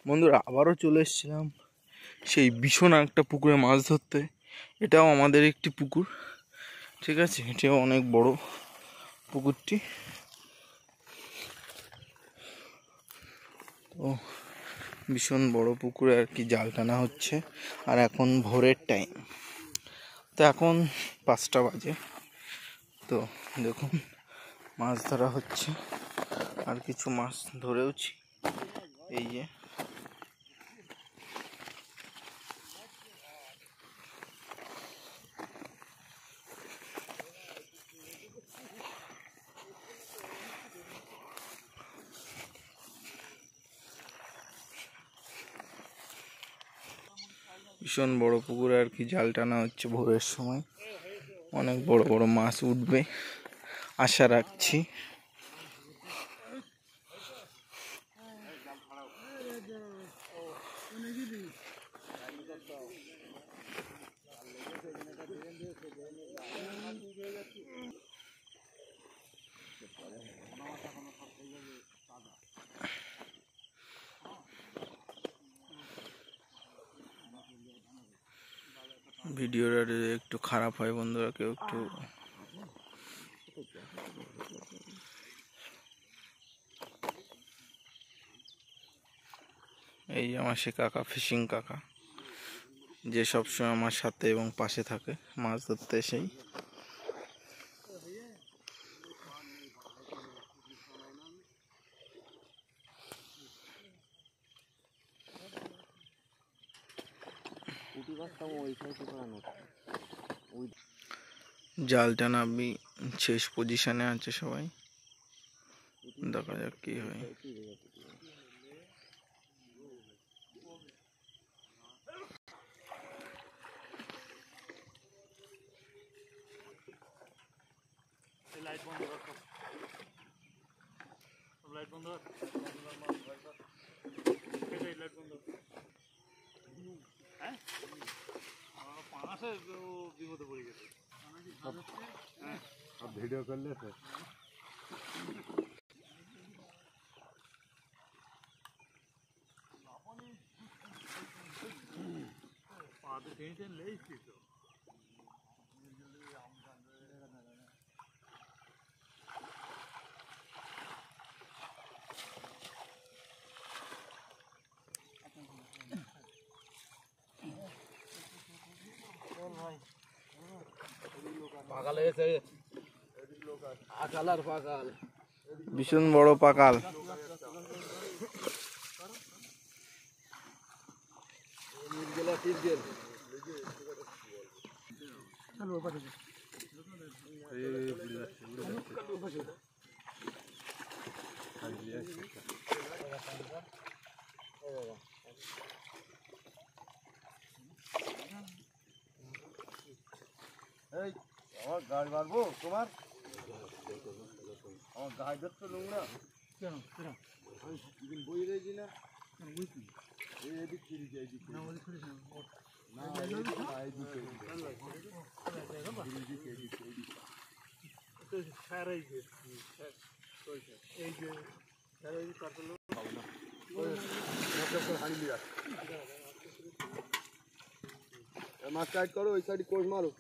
বন্ধুরা আবারও চলে এসেছিলাম সেই ভীষণ একটা পুকুরে মাছ ধরতে। এটাও আমাদের একটি পুকুর, ঠিক আছে, এটাও অনেক বড় পুকুরটি। তো ভীষণ বড় পুকুরে আর কি জাল টানা হচ্ছে। আর এখন ভোরের টাইম, তো এখন 5টা বাজে। তো দেখুন মাছ ধরা হচ্ছে, আর কিছু মাছ ধরেওছি। এই যে ভীষণ বড় পুকুরে আর কি জাল টানা হচ্ছে ভোরের সময়। অনেক বড় বড় মাছ উঠবে আশা রাখছি। ভিডিওটা একটু খারাপ হয় বন্ধুরা, কেউ একটু এই যে আমার সে কাকা, ফিশিং কাকা, যে সবসময় আমার সাথে এবং পাশে থাকে মাছ ধরতে এসেই। জাল টানা আমি শেষ পজিশনে আছে সবাই, দেখা যাক কি হয়। লাইট বন্ধ কর, লাইট বন্ধ কর, লাইট বন্ধ। হ্যাঁ পাঁচে বিপদে পড়ে গেছে। হ্যাঁ ভিডিও করলে তো পাতে টেনশন লেগেছি তো। ভীষণ বড় পাকাল। আমার গাড়ি মারবো তোমার, আমার গাড়ি ধরতে নোংরা কেন? বই রয়েছি না এদিক ফিরে যায়, এদিক না ওদিক ফিরে না, মাছ টাইট করো, ওই সাইড কোষ মারো।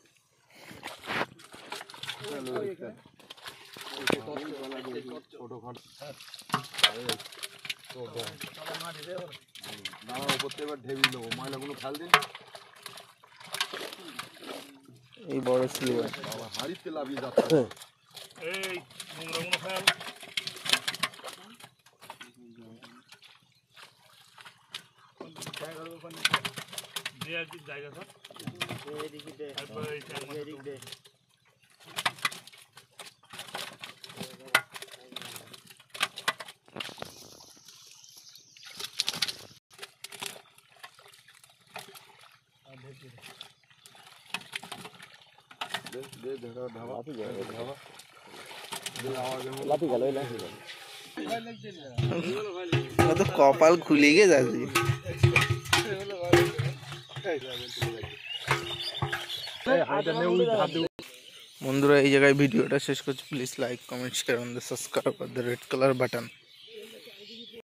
এই বড় সিলভার হাড়িতে লাভিয়ে যাচ্ছে। এই নোংরা ফেল জায়গা সব তো কপাল খুলে গেছে। বন্ধুরা এই জায়গায় ভিডিওটা শেষ করছি। Please like, comment, share, subscribe the red colour button.